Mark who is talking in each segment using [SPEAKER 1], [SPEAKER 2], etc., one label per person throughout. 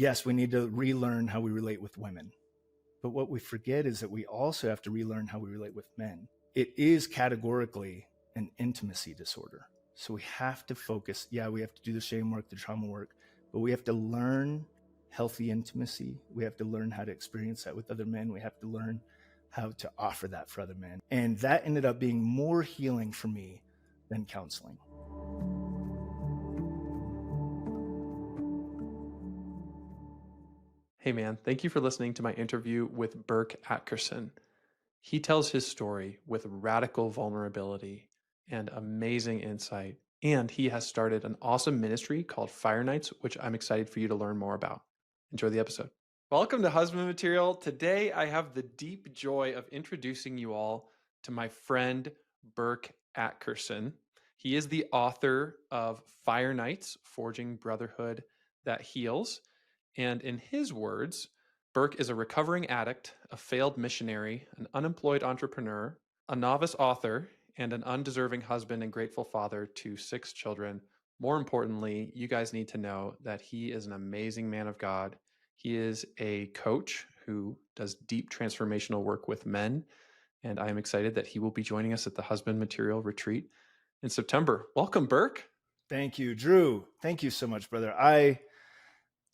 [SPEAKER 1] yes, we need to relearn how we relate with women. But what we forget is that we also have to relearn how we relate with men. It is categorically an intimacy disorder. So we have to focus. Yeah, we have to do the shame work, the trauma work, but we have to learn healthy intimacy. We have to learn how to experience that with other men. We have to learn how to offer that for other men. And that ended up being more healing for me than counseling.
[SPEAKER 2] Hey man, thank you for listening to my interview with Burke Atkerson. He tells his story with radical vulnerability and amazing insight, and he has started an awesome ministry called Fire Nights, which I'm excited for you to learn more about. Enjoy the episode. Welcome to Husband Material. Today I have the deep joy of introducing you all to my friend Burke Atkerson. He is the author of Fire Nights, Forging Brotherhood That Heals. And in his words, Burke is a recovering addict, a failed missionary, an unemployed entrepreneur, a novice author, and an undeserving husband and grateful father to 6 children. More importantly, you guys need to know that he is an amazing man of God. He is a coach who does deep transformational work with men, and I am excited that he will be joining us at the Husband Material Retreat in September. Welcome, Burke.
[SPEAKER 1] Thank you, Drew. Thank you so much, brother.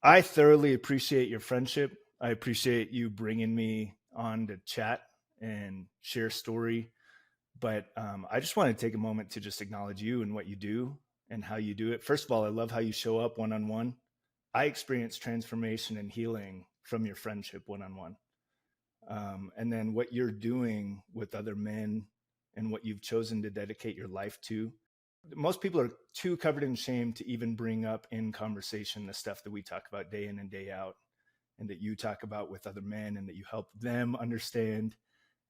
[SPEAKER 1] I thoroughly appreciate your friendship. I appreciate you bringing me on to chat and share story. But I just want to take a moment to just acknowledge you and what you do and how you do it. First of all, I love how you show up one-on-one. I experience transformation and healing from your friendship one-on-one. And then what you're doing with other men and what you've chosen to dedicate your life to. Most people are too covered in shame to even bring up in conversation the stuff that we talk about day in and day out, and that you talk about with other men, and that you help them understand.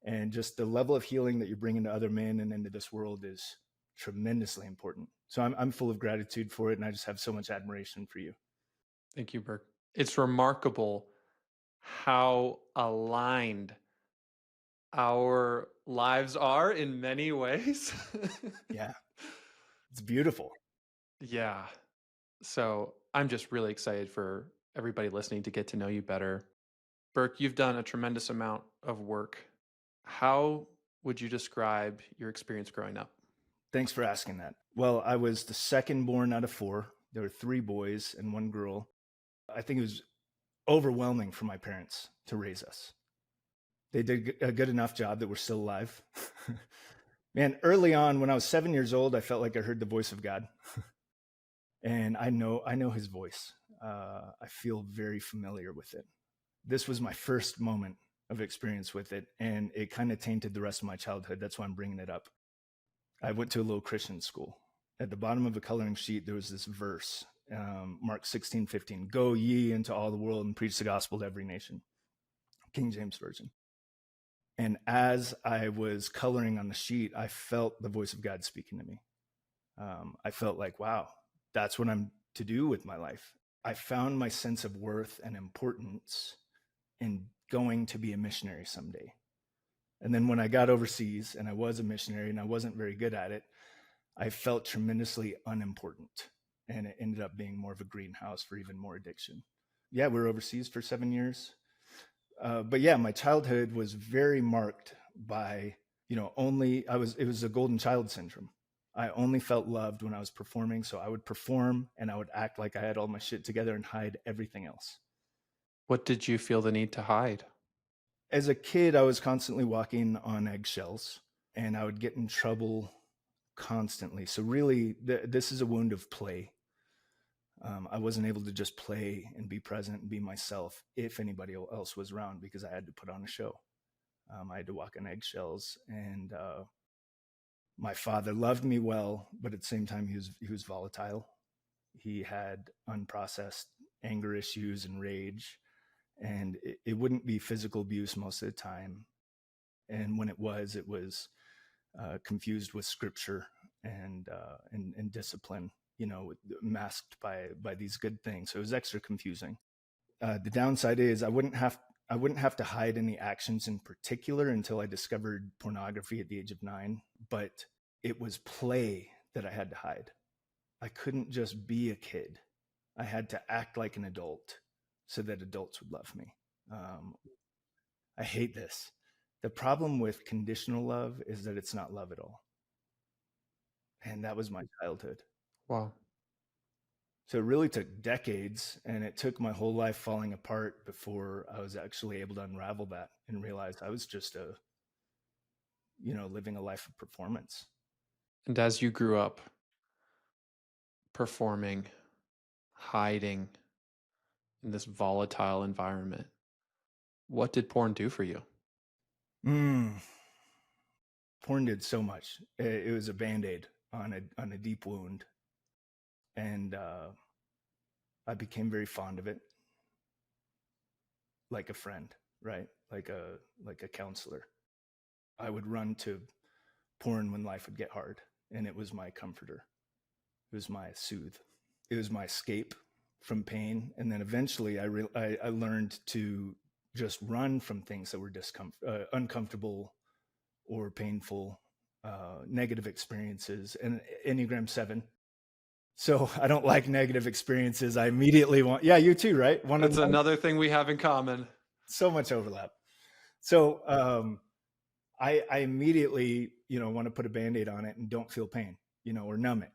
[SPEAKER 1] And just the level of healing that you're bringing to other men and into this world is tremendously important. So I'm full of gratitude for it, and I just have so much admiration for you.
[SPEAKER 2] Thank you, Burke. It's remarkable how aligned our lives are in many ways.
[SPEAKER 1] Yeah, it's beautiful.
[SPEAKER 2] Yeah. So I'm just really excited for everybody listening to get to know you better. Burke, you've done a tremendous amount of work. How would you describe your experience growing up?
[SPEAKER 1] Thanks for asking that. Well, I was the second born out of 4. There were 3 boys and 1 girl. I think it was overwhelming for my parents to raise us. They did a good enough job that we're still alive. Man, early on, when I was 7 years old, I felt like I heard the voice of God. And I know his voice. I feel very familiar with it. This was my first moment of experience with it, and it kind of tainted the rest of my childhood. That's why I'm bringing it up. I went to a little Christian school. At the bottom of a coloring sheet, there was this verse, Mark 16:15, "Go ye into all the world and preach the gospel to every nation." King James Version. And as I was coloring on the sheet, I felt the voice of God speaking to me. I felt like, wow, that's what I'm to do with my life. I found my sense of worth and importance in going to be a missionary someday. And then when I got overseas and I was a missionary and I wasn't very good at it, I felt tremendously unimportant. And it ended up being more of a greenhouse for even more addiction. Yeah, we were overseas for 7 years. But yeah, my childhood was very marked by, it was a golden child syndrome. I only felt loved when I was performing. So I would perform and I would act like I had all my shit together and hide everything else.
[SPEAKER 2] What did you feel the need to hide?
[SPEAKER 1] As a kid, I was constantly walking on eggshells and I would get in trouble constantly. So really, this is a wound of play. I wasn't able to just play and be present and be myself if anybody else was around, because I had to put on a show. I had to walk on eggshells, and my father loved me well, but at the same time, he was volatile. He had unprocessed anger issues and rage, and it wouldn't be physical abuse most of the time. And when it was confused with scripture and discipline, masked by these good things. So it was extra confusing. The downside is I wouldn't have to hide any actions in particular until I discovered pornography at the age of 9, but it was play that I had to hide. I couldn't just be a kid. I had to act like an adult. so that adults would love me. I hate this. The problem with conditional love is that it's not love at all. And that was my childhood.
[SPEAKER 2] Wow.
[SPEAKER 1] So it really took decades, and it took my whole life falling apart before I was actually able to unravel that and realize I was just living a life of performance.
[SPEAKER 2] And as you grew up performing, hiding in this volatile environment, what did porn do for you?
[SPEAKER 1] Porn did so much. It was a Band-Aid on a deep wound. And I became very fond of it, like a friend, right? Like a counselor. I would run to porn when life would get hard, and it was my comforter. It was my soothe. It was my escape from pain. And then eventually I learned to just run from things that were uncomfortable or painful, negative experiences. And Enneagram 7. So I don't like negative experiences. I immediately yeah, you too, right?
[SPEAKER 2] That's another thing we have in common.
[SPEAKER 1] So much overlap. So I immediately, want to put a Band-Aid on it and don't feel pain, or numb it,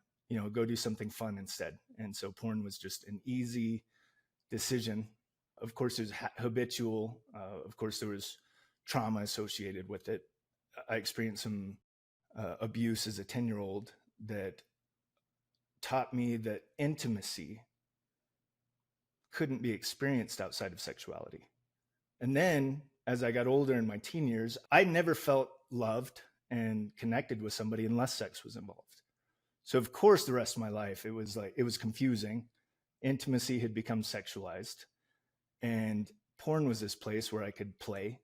[SPEAKER 1] go do something fun instead. And so porn was just an easy decision. Of course, it was habitual. Of course, there was trauma associated with it. I experienced some abuse as a 10-year-old that taught me that intimacy couldn't be experienced outside of sexuality. And then as I got older in my teen years, I never felt loved and connected with somebody unless sex was involved. So of course, the rest of my life, it was confusing. Intimacy had become sexualized, and porn was this place where I could play.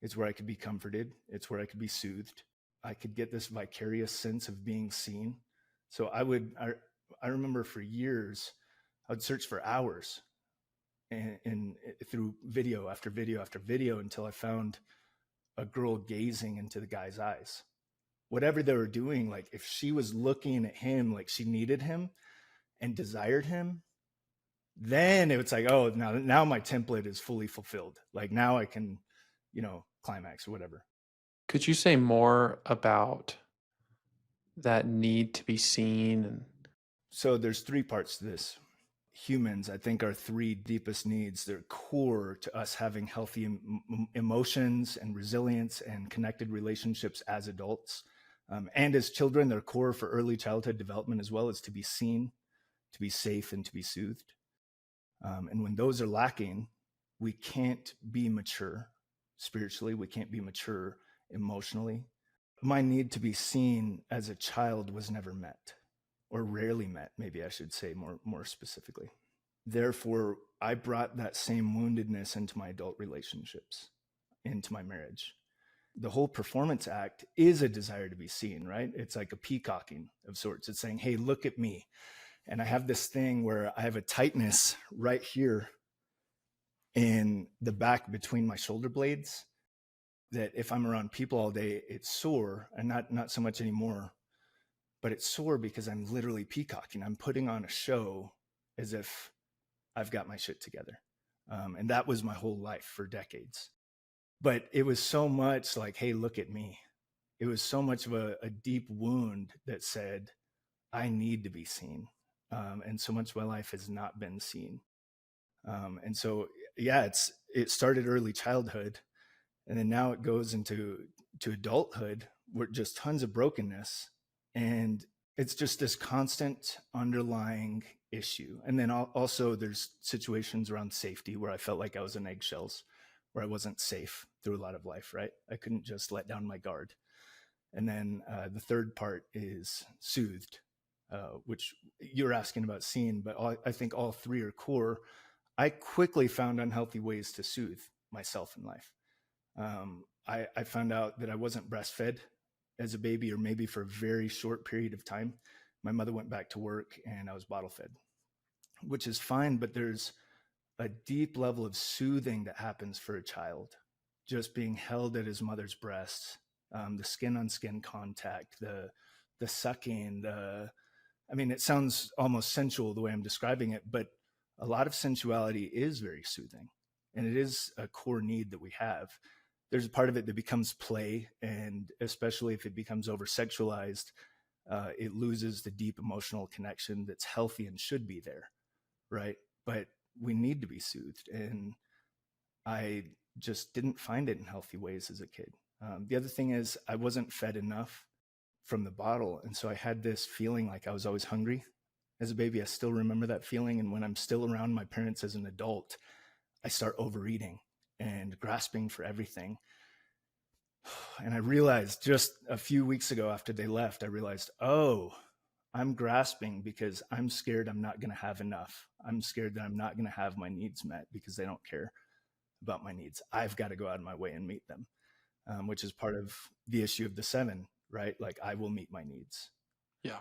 [SPEAKER 1] It's where I could be comforted. It's where I could be soothed. I could get this vicarious sense of being seen. So I remember for years, I would search for hours and through video after video after video until I found a girl gazing into the guy's eyes. Whatever they were doing, like if she was looking at him like she needed him and desired him, then it was like, oh, now my template is fully fulfilled. Like now I can, climax or whatever.
[SPEAKER 2] Could you say more about that need to be seen?
[SPEAKER 1] So there's 3 parts to this. Humans, I think, are 3 deepest needs. They're core to us having healthy emotions and resilience and connected relationships as adults. And as children, they're core for early childhood development as well, as to be seen, to be safe, and to be soothed. And when those are lacking, we can't be mature spiritually. We can't be mature emotionally. My need to be seen as a child was never met, or rarely met, maybe I should say more specifically. Therefore, I brought that same woundedness into my adult relationships, into my marriage. The whole performance act is a desire to be seen, right? It's like a peacocking of sorts. It's saying, hey, look at me. And I have this thing where I have a tightness right here in the back between my shoulder blades that if I'm around people all day, it's sore, and not so much anymore, but it's sore because I'm literally peacocking. I'm putting on a show as if I've got my shit together. And that was my whole life for decades. But it was so much like, hey, look at me. It was so much of a deep wound that said, I need to be seen. And so much of my life has not been seen. And so, yeah, it started early childhood, and then now it goes into adulthood, where just tons of brokenness, and it's just this constant underlying issue. And then also there's situations around safety where I felt like I was in eggshells, where I wasn't safe through a lot of life, right? I couldn't just let down my guard. And then the third part is soothed, which you're asking about seeing, but I think all 3 are core. I quickly found unhealthy ways to soothe myself in life. I found out that I wasn't breastfed as a baby, or maybe for a very short period of time. My mother went back to work and I was bottle fed, which is fine, but there's a deep level of soothing that happens for a child, just being held at his mother's breast, the skin on skin contact, the sucking, it sounds almost sensual the way I'm describing it, but a lot of sensuality is very soothing, and it is a core need that we have. There's a part of it that becomes play, and especially if it becomes over sexualized, it loses the deep emotional connection that's healthy and should be there, right? But we need to be soothed, and I just didn't find it in healthy ways as a kid. The other thing is I wasn't fed enough from the bottle, and so I had this feeling like I was always hungry. As a baby, I still remember that feeling, and when I'm still around my parents as an adult, I start overeating and grasping for everything. And I realized just a few weeks ago after they left, I realized, oh, I'm grasping because I'm scared I'm not going to have enough. I'm scared that I'm not going to have my needs met because they don't care about my needs. I've got to go out of my way and meet them, which is part of the issue of the 7, right? Like, I will meet my needs.
[SPEAKER 2] Yeah.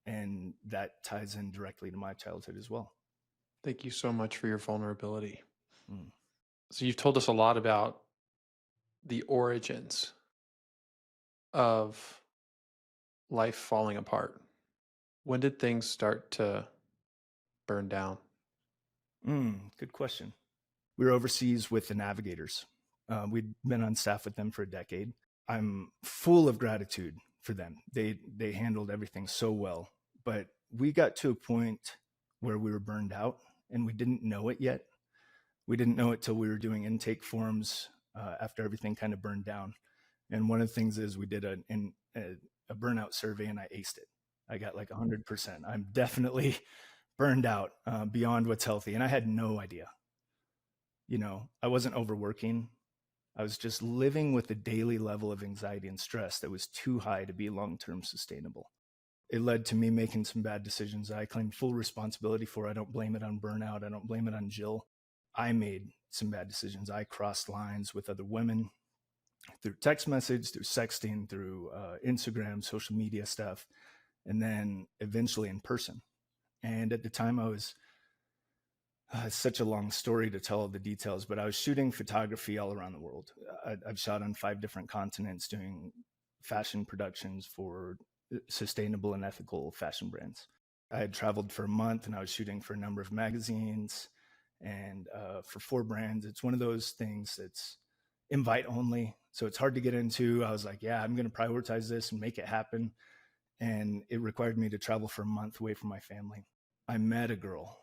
[SPEAKER 1] And that ties in directly to my childhood as well.
[SPEAKER 2] Thank you so much for your vulnerability.
[SPEAKER 1] Mm.
[SPEAKER 2] So you've told us a lot about the origins of life falling apart. When did things start to burn down?
[SPEAKER 1] Good question. We were overseas with the Navigators. We'd been on staff with them for a decade. I'm full of gratitude for them. They handled everything so well. But we got to a point where we were burned out, and we didn't know it yet. We didn't know it till we were doing intake forms after everything kind of burned down. And one of the things is we did a burnout survey, and I aced it. I got like 100%. I'm definitely burned out beyond what's healthy. And I had no idea. I wasn't overworking. I was just living with a daily level of anxiety and stress that was too high to be long-term sustainable. It led to me making some bad decisions I claim full responsibility for. I don't blame it on burnout. I don't blame it on Jill. I made some bad decisions. I crossed lines with other women through text message, through sexting, through Instagram, social media stuff, and then eventually in person. And at the time I was it's such a long story to tell all the details, but I was shooting photography all around the world. I've shot on 5 different continents doing fashion productions for sustainable and ethical fashion brands. I had traveled for a month, and I was shooting for a number of magazines and for 4 brands. It's one of those things that's invite only, so it's hard to get into. I was like, yeah, I'm going to prioritize this and make it happen. And it required me to travel for a month away from my family. I met a girl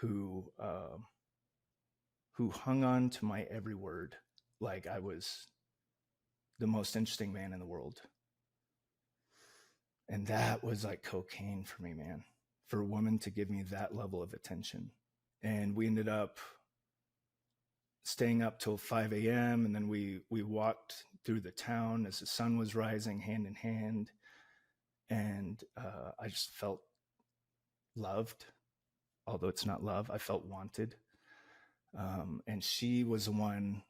[SPEAKER 1] who hung on to my every word like I was the most interesting man in the world. And that was like cocaine for me, man, for a woman to give me that level of attention. And we ended up staying up till 5 a.m. And then we walked through the town as the sun was rising, hand in hand. And I just felt loved, although it's not love. I felt wanted. And she was the one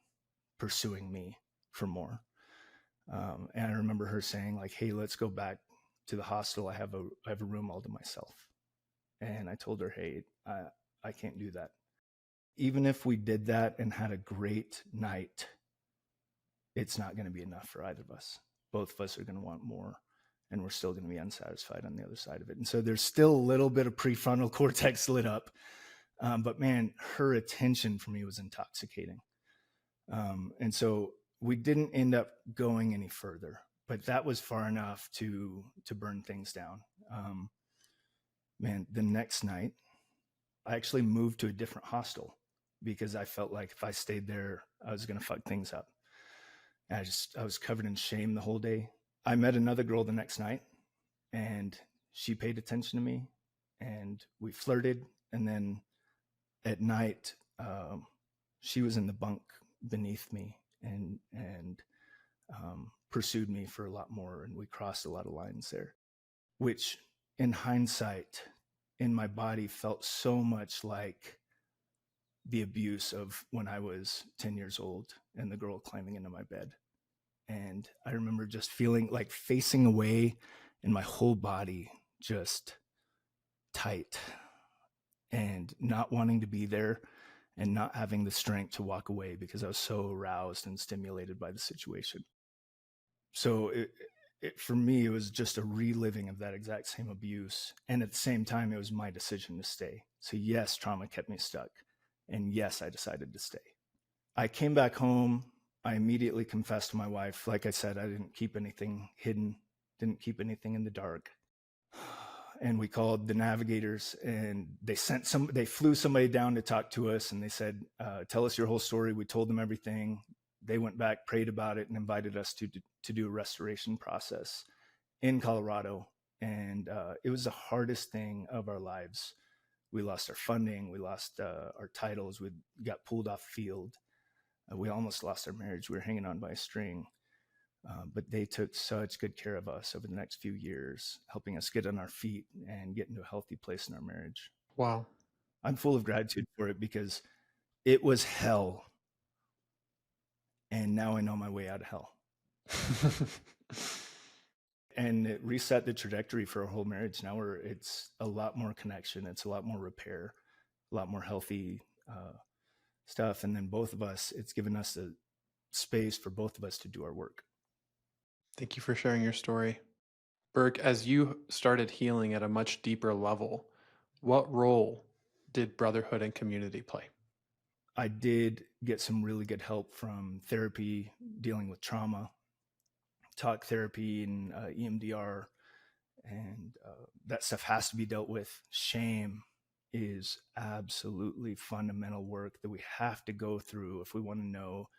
[SPEAKER 1] pursuing me for more. And I remember her saying like, hey, let's go back to the hostel. I have a room all to myself. And I told her, hey, I can't do that. Even if we did that and had a great night, it's not going to be enough for either of us. Both of us are going to want more, and we're still going to be unsatisfied on the other side of it. And so there's still a little bit of prefrontal cortex lit up. But man, her attention for me was intoxicating. And so we didn't end up going any further, but that was far enough to burn things down. Man, the next night, I actually moved to a different hostel because I felt like if I stayed there, I was going to fuck things up. And I was covered in shame the whole day. I met another girl the next night, and she paid attention to me, and we flirted. And then at night, she was in the bunk beneath me and pursued me for a lot more, and we crossed a lot of lines there, which in hindsight in my body felt so much like the abuse of when I was 10 years old and the girl climbing into my bed. And I remember just feeling like facing away and my whole body just tight and not wanting to be there and not having the strength to walk away because I was so aroused and stimulated by the situation. So for me, it was just a reliving of that exact same abuse. And at the same time, it was my decision to stay. So yes, trauma kept me stuck. And yes, I decided to stay. I came back home. I immediately confessed to my wife. Like I said, I didn't keep anything hidden, didn't keep anything in the dark. And we called the navigators, and they flew somebody down to talk to us, and they said, tell us your whole story. We told them everything. They went back, prayed about it, and invited us to do a restoration process in Colorado. And it was the hardest thing of our lives. We lost our funding. We lost our titles. We got pulled off field. We almost lost our marriage. We were hanging on by a string. But they took such good care of us over the next few years, helping us get on our feet and get into a healthy place in our marriage.
[SPEAKER 2] Wow.
[SPEAKER 1] I'm full of gratitude for it because it was hell. And now I know my way out of hell. And it reset the trajectory for our whole marriage. Now it's a lot more connection. It's a lot more repair, a lot more healthy stuff. And then both of us, it's given us the space for both of us to do our work.
[SPEAKER 2] Thank you for sharing your story. Burke, as you started healing at a much deeper level, what role did brotherhood and community play?
[SPEAKER 1] I did get some really good help from therapy, dealing with trauma, talk therapy, and EMDR. And that stuff has to be dealt with. Shame is absolutely fundamental work that we have to go through if we want to know,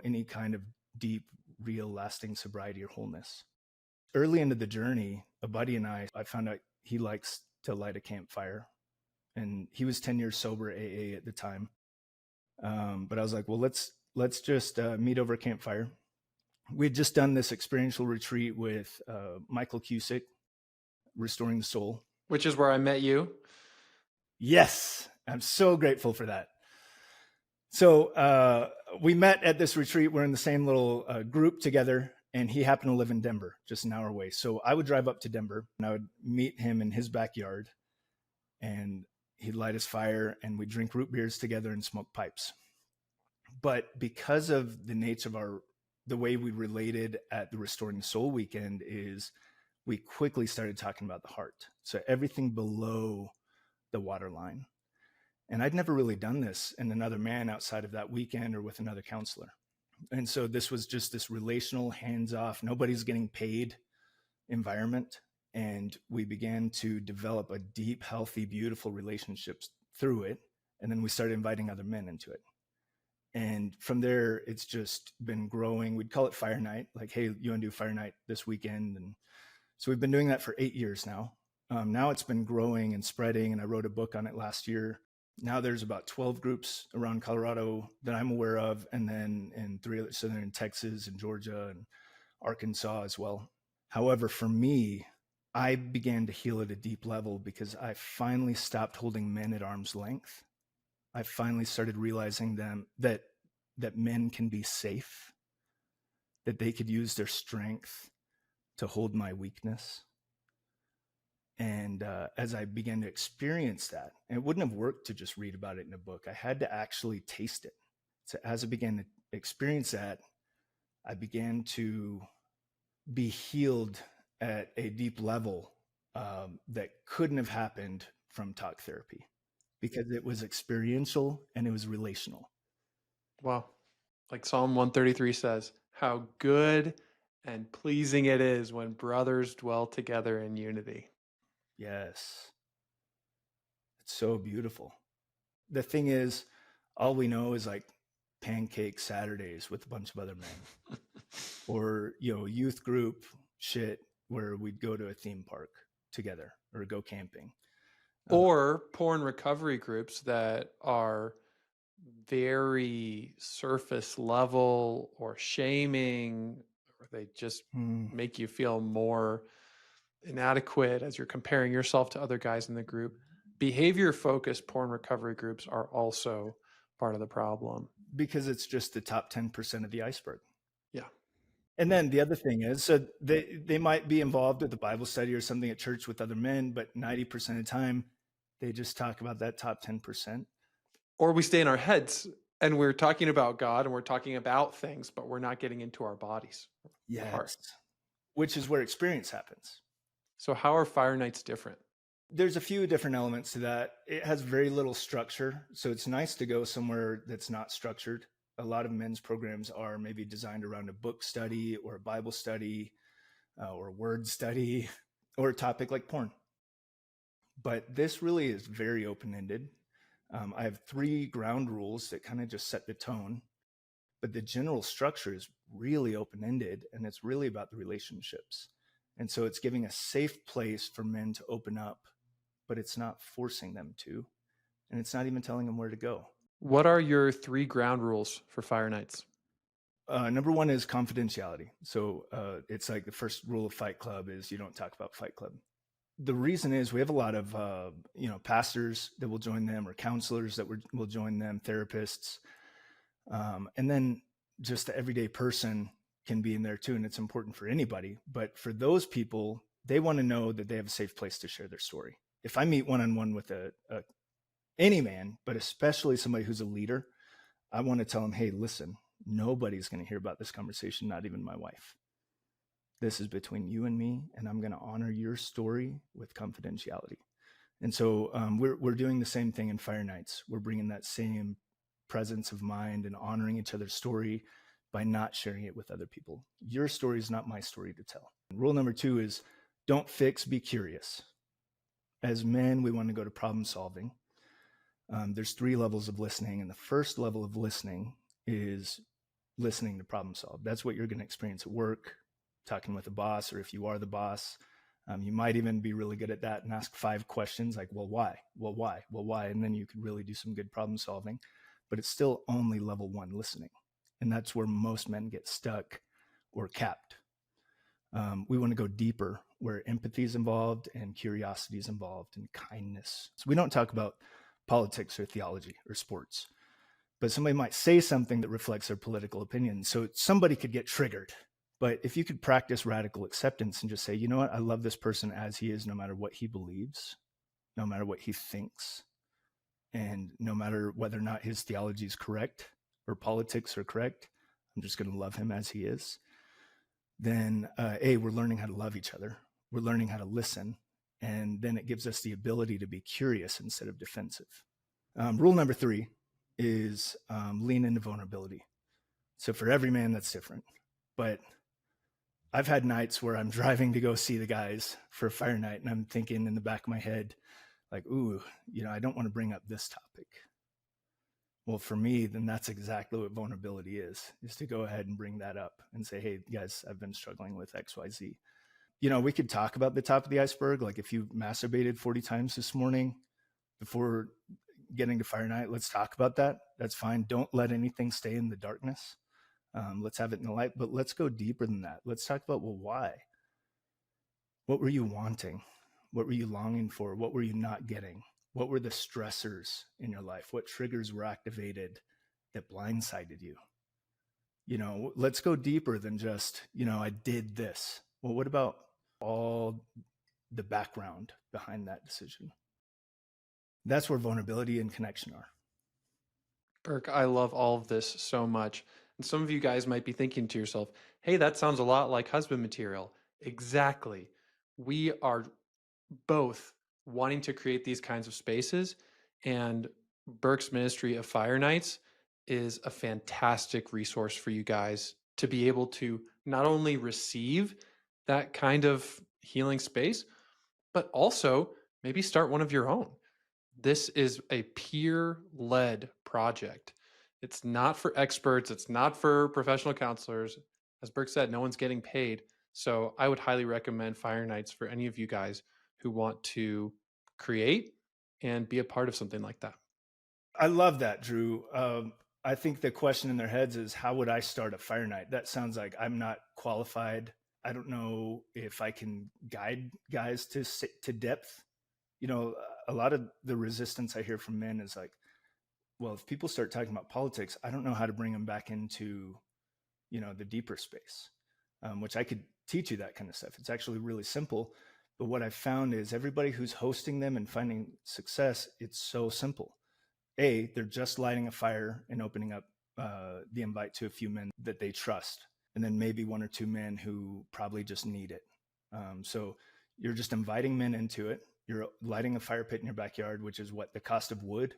[SPEAKER 1] any kind of deep, real, lasting sobriety or wholeness. Early into the journey, a buddy and I found out he likes to light a campfire, and he was 10 years sober AA at the time. But I was like, well, let's just meet over a campfire. We had just done this experiential retreat with Michael Cusick, Restoring the Soul.
[SPEAKER 2] Which is where I met you.
[SPEAKER 1] Yes, I'm so grateful for that. So we met at this retreat. We're in the same little group together, and he happened to live in Denver, just an hour away. So I would drive up to Denver, and I would meet him in his backyard, and he'd light his fire, and we'd drink root beers together and smoke pipes. But because of the nature of the way we related at the Restoring the Soul weekend is we quickly started talking about the heart. So everything below the waterline. And I'd never really done this in another man outside of that weekend or with another counselor. And so this was just this relational, hands-off, nobody's getting paid environment. And we began to develop a deep, healthy, beautiful relationships through it. And then we started inviting other men into it. And from there, it's just been growing. We'd call it Fire Night, like, hey, you want to do Fire Night this weekend? And so we've been doing that for 8 years now. Now it's been growing and spreading, and I wrote a book on it last year. Now there's about 12 groups around Colorado that I'm aware of, and then in 3 others, so they're in Texas and Georgia and Arkansas as well. However, for me, I began to heal at a deep level because I finally stopped holding men at arm's length. I finally started realizing that men can be safe, that they could use their strength to hold my weakness. And as I began to experience that, and it wouldn't have worked to just read about it in a book. I had to actually taste it. So as I began to experience that, I began to be healed at a deep level that couldn't have happened from talk therapy, because it was experiential and it was relational.
[SPEAKER 2] Wow. Like Psalm 133 says, how good and pleasing it is when brothers dwell together in unity.
[SPEAKER 1] Yes. It's so beautiful. The thing is, all we know is like pancake Saturdays with a bunch of other men or, youth group shit where we'd go to a theme park together or go camping.
[SPEAKER 2] Or porn recovery groups that are very surface level or shaming, or they just make you feel more inadequate as you're comparing yourself to other guys in the group. Behavior focused porn recovery groups are also part of the problem.
[SPEAKER 1] Because it's just the top 10% of the iceberg.
[SPEAKER 2] Yeah.
[SPEAKER 1] And then the other thing is, so they might be involved with the Bible study or something at church with other men, but 90% of the time, they just talk about that top 10%.
[SPEAKER 2] Or we stay in our heads and we're talking about God and we're talking about things, but we're not getting into our bodies.
[SPEAKER 1] Yes. Which is where experience happens.
[SPEAKER 2] So how are Fire Nights different?
[SPEAKER 1] There's a few different elements to that. It has very little structure, so it's nice to go somewhere that's not structured. A lot of men's programs are maybe designed around a book study or a Bible study or a word study or a topic like porn. But this really is very open-ended. I have 3 ground rules that kind of just set the tone, but the general structure is really open-ended, and it's really about the relationships. And so it's giving a safe place for men to open up, but it's not forcing them to, and it's not even telling them where to go.
[SPEAKER 2] What are your 3 ground rules for Fire Nights?
[SPEAKER 1] Number 1 is confidentiality. So it's like the first rule of Fight Club is you don't talk about Fight Club. The reason is we have a lot of pastors that will join them, or counselors that will join them, therapists, and then just the everyday person can be in there too, and it's important for anybody. But for those people, they want to know that they have a safe place to share their story. If I meet one-on-one with any man, but especially somebody who's a leader, I want to tell them, hey, listen, nobody's going to hear about this conversation, not even my wife. This is between you and me, and I'm going to honor your story with confidentiality. And so we're doing the same thing in Fire Nights. We're bringing that same presence of mind and honoring each other's story by not sharing it with other people. Your story is not my story to tell. Rule number 2 is don't fix, be curious. As men, we want to go to problem solving. There's 3 levels of listening, and the first level of listening is listening to problem solve. That's what you're going to experience at work, talking with a boss, or if you are the boss. You might even be really good at that and ask 5 questions like, well, why? Well, why? Well, why? And then you could really do some good problem solving. But it's still only level 1 listening. And that's where most men get stuck or capped. We want to go deeper, where empathy is involved and curiosity is involved and kindness. So we don't talk about politics or theology or sports, but somebody might say something that reflects their political opinion. So somebody could get triggered. But if you could practice radical acceptance and just say, you know what, I love this person as he is, no matter what he believes, no matter what he thinks, and no matter whether or not his theology is correct or politics are correct, I'm just going to love him as he is. Then we're learning how to love each other. We're learning how to listen. And then it gives us the ability to be curious instead of defensive. Rule number 3 is lean into vulnerability. So for every man, that's different. But I've had nights where I'm driving to go see the guys for a Fire Night, and I'm thinking in the back of my head, like, ooh, I don't want to bring up this topic. Well, for me, then that's exactly what vulnerability is to go ahead and bring that up and say, hey, guys, I've been struggling with XYZ. We could talk about the top of the iceberg. Like if you masturbated 40 times this morning before getting to Fire Night, let's talk about that. That's fine. Don't let anything stay in the darkness. Let's have it in the light, but let's go deeper than that. Let's talk about, well, why? What were you wanting? What were you longing for? What were you not getting? What were the stressors in your life? What triggers were activated that blindsided you? Let's go deeper than just, I did this. Well, what about all the background behind that decision? That's where vulnerability and connection are.
[SPEAKER 2] Burke, I love all of this so much. And some of you guys might be thinking to yourself, hey, that sounds a lot like husband material. Exactly. We are both wanting to create these kinds of spaces, and Burke's ministry of Fire Nights is a fantastic resource for you guys to be able to not only receive that kind of healing space, but also maybe start one of your own. This is a peer-led project. It's not for experts. It's not for professional counselors. As Burke said, no one's getting paid. So I would highly recommend Fire Nights for any of you guys who want to create and be a part of something like that.
[SPEAKER 1] I love that, Drew. I think the question in their heads is, how would I start a Fire Night? That sounds like I'm not qualified. I don't know if I can guide guys to depth. A lot of the resistance I hear from men is like, well, if people start talking about politics, I don't know how to bring them back into, the deeper space, which I could teach you that kind of stuff. It's actually really simple. But what I've found is everybody who's hosting them and finding success, it's so simple. They're just lighting a fire and opening up the invite to a few men that they trust, and then maybe 1 or 2 men who probably just need it. So you're just inviting men into it. You're lighting a fire pit in your backyard, which is what the cost of wood,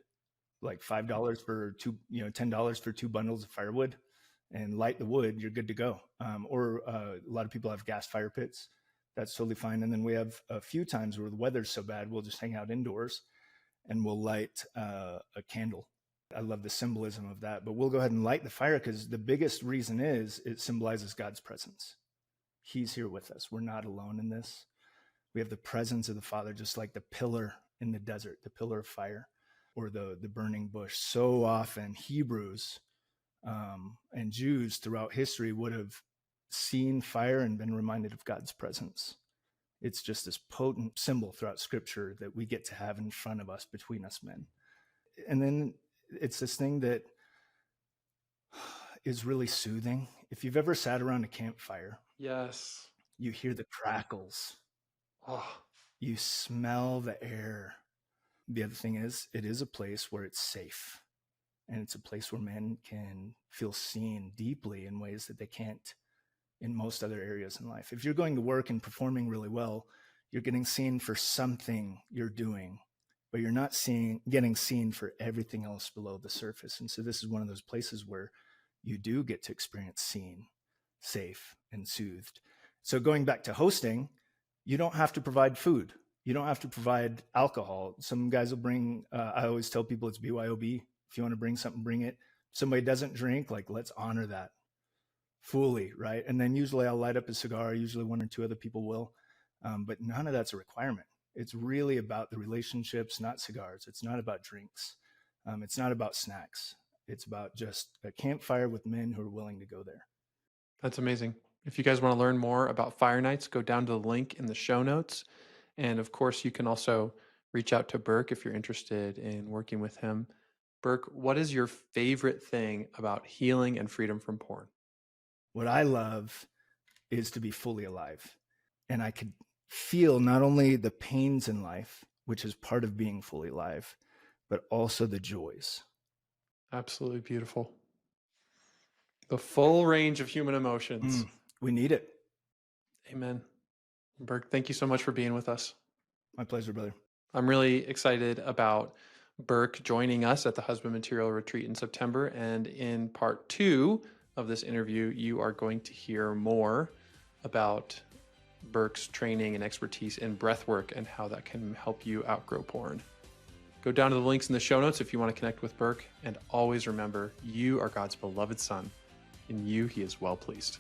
[SPEAKER 1] like $5 for two, $10 for 2 bundles of firewood, and light the wood, you're good to go. Or a lot of people have gas fire pits. That's totally fine. And then we have a few times where the weather's so bad, we'll just hang out indoors and we'll light a candle. I love the symbolism of that, but we'll go ahead and light the fire because the biggest reason is it symbolizes God's presence. He's here with us. We're not alone in this. We have the presence of the Father, just like the pillar in the desert, the pillar of fire, or the burning bush. So often Hebrews and Jews throughout history would have seen fire and been reminded of God's presence. It's just this potent symbol throughout Scripture that we get to have in front of us, between us men. And then it's this thing that is really soothing. If you've ever sat around a campfire,
[SPEAKER 2] Yes.
[SPEAKER 1] you hear the crackles.
[SPEAKER 2] Oh,
[SPEAKER 1] You smell the air. The other thing is, it is a place where it's safe. And it's a place where men can feel seen deeply in ways that they can't in most other areas in life. If you're going to work and performing really well, you're getting seen for something you're doing, but you're not getting seen for everything else below the surface. And so this is one of those places where you do get to experience seen, safe, and soothed. So going back to hosting, you don't have to provide food. You don't have to provide alcohol. Some guys will bring, I always tell people it's BYOB. If you want to bring something, bring it. If somebody doesn't drink, like, let's honor that fully, right? And then usually I'll light up a cigar. Usually 1 or 2 other people will. But none of that's a requirement. It's really about the relationships, not cigars. It's not about drinks. It's not about snacks. It's about just a campfire with men who are willing to go there.
[SPEAKER 2] that's amazing. If you guys want to learn more about Fire Nights, go down to the link in the show notes. And of course, you can also reach out to Burke if you're interested in working with him. Burke, what is your favorite thing about healing and freedom from porn?
[SPEAKER 1] What I love is to be fully alive. And I could feel not only the pains in life, which is part of being fully alive, but also the joys.
[SPEAKER 2] Absolutely beautiful. The full range of human emotions.
[SPEAKER 1] We need it.
[SPEAKER 2] Amen. Burke, thank you so much for being with us.
[SPEAKER 1] My pleasure, brother.
[SPEAKER 2] I'm really excited about Burke joining us at the Husband Material Retreat in September. And in part 2 of this interview, you are going to hear more about Burke's training and expertise in breathwork and how that can help you outgrow porn. Go down to the links in the show notes if you want to connect with Burke. And always remember, you are God's beloved son. In you, he is well pleased.